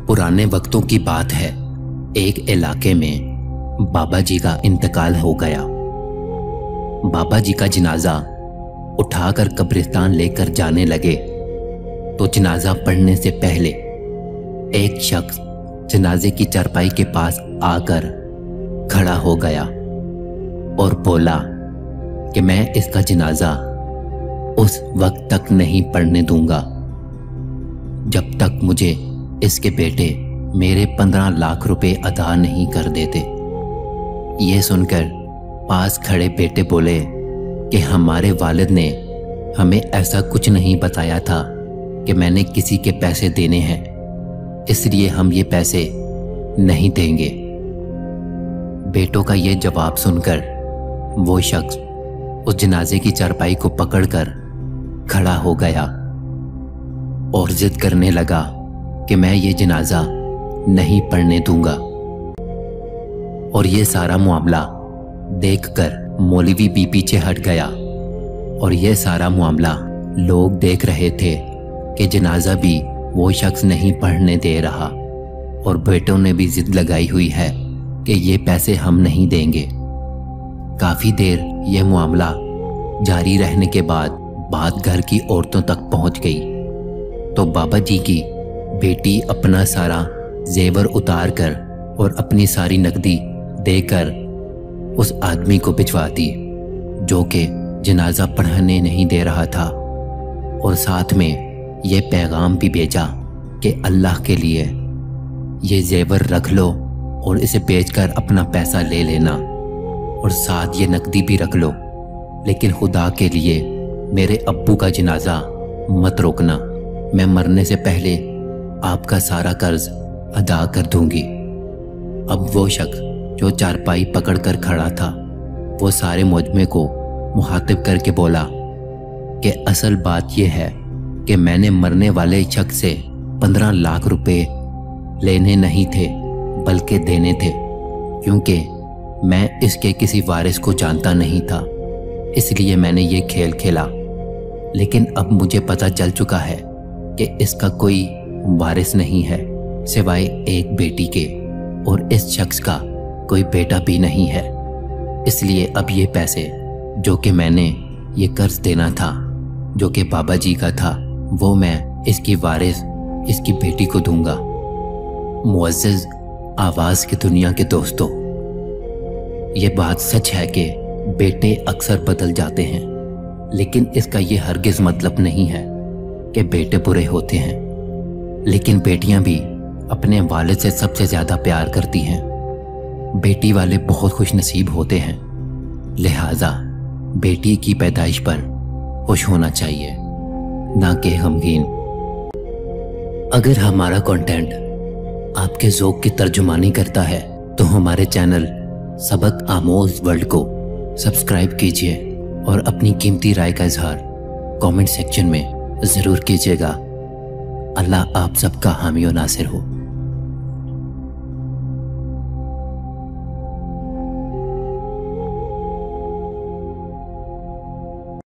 पुराने वक्तों की बात है। एक इलाके में बाबा जी का इंतकाल हो गया। बाबा जी का जनाजा उठाकर कब्रिस्तान लेकर जाने लगे तो जनाजा पढ़ने से पहले एक शख्स जनाजे की चारपाई के पास आकर खड़ा हो गया और बोला कि मैं इसका जनाजा उस वक्त तक नहीं पढ़ने दूंगा जब तक मुझे इसके बेटे मेरे 15 लाख रुपए अदा नहीं कर देते। ये सुनकर पास खड़े बेटे बोले कि हमारे वालिद ने हमें ऐसा कुछ नहीं बताया था कि मैंने किसी के पैसे देने हैं, इसलिए हम ये पैसे नहीं देंगे। बेटों का ये जवाब सुनकर वो शख्स उस जनाजे की चारपाई को पकड़कर खड़ा हो गया और जिद करने लगा कि मैं ये जनाजा नहीं पढ़ने दूंगा। और ये सारा मामला देखकर मौलवी भी पीछे हट गया और ये सारा मामला लोग देख रहे थे कि जनाजा भी वो शख्स नहीं पढ़ने दे रहा और बेटों ने भी जिद लगाई हुई है कि ये पैसे हम नहीं देंगे। काफ़ी देर ये मामला जारी रहने के बाद बात घर की औरतों तक पहुंच गई तो बाबा जी की बेटी अपना सारा जेवर उतार कर और अपनी सारी नकदी देकर उस आदमी को भिजवा दी जो कि जनाजा पढ़ने नहीं दे रहा था, और साथ में ये पैगाम भी भेजा कि अल्लाह के लिए ये जेवर रख लो और इसे बेचकर अपना पैसा ले लेना, और साथ ये नकदी भी रख लो, लेकिन खुदा के लिए मेरे अब्बू का जनाजा मत रोकना। मैं मरने से पहले आपका सारा कर्ज अदा कर दूंगी। अब वो शख्स जो चारपाई पकड़कर खड़ा था वो सारे मुजमे को मुखातिब करके बोला कि असल बात यह है कि मैंने मरने वाले शख्स से 15 लाख रुपए लेने नहीं थे बल्कि देने थे, क्योंकि मैं इसके किसी वारिस को जानता नहीं था, इसलिए मैंने ये खेल खेला। लेकिन अब मुझे पता चल चुका है कि इसका कोई वारिस नहीं है सिवाय एक बेटी के, और इस शख्स का कोई बेटा भी नहीं है। इसलिए अब ये पैसे जो कि मैंने ये कर्ज देना था जो कि बाबा जी का था वो मैं इसकी वारिस इसकी बेटी को दूंगा। मुअज़्ज़ज़ आवाज़ की दुनिया के दोस्तों, ये बात सच है कि बेटे अक्सर बदल जाते हैं, लेकिन इसका ये हरगिज़ मतलब नहीं है कि बेटे बुरे होते हैं। लेकिन बेटियां भी अपने वालिद से सबसे ज़्यादा प्यार करती हैं। बेटी वाले बहुत खुश नसीब होते हैं, लिहाजा बेटी की पैदाइश पर खुश होना चाहिए, ना कि गमगीन। अगर हमारा कंटेंट आपके ज़ौक़ की तर्जुमानी करता है तो हमारे चैनल सबक आमोज़ वर्ल्ड को सब्सक्राइब कीजिए और अपनी कीमती राय का इजहार कमेंट सेक्शन में ज़रूर कीजिएगा। अल्लाह आप सबका हामी और नासिर हो।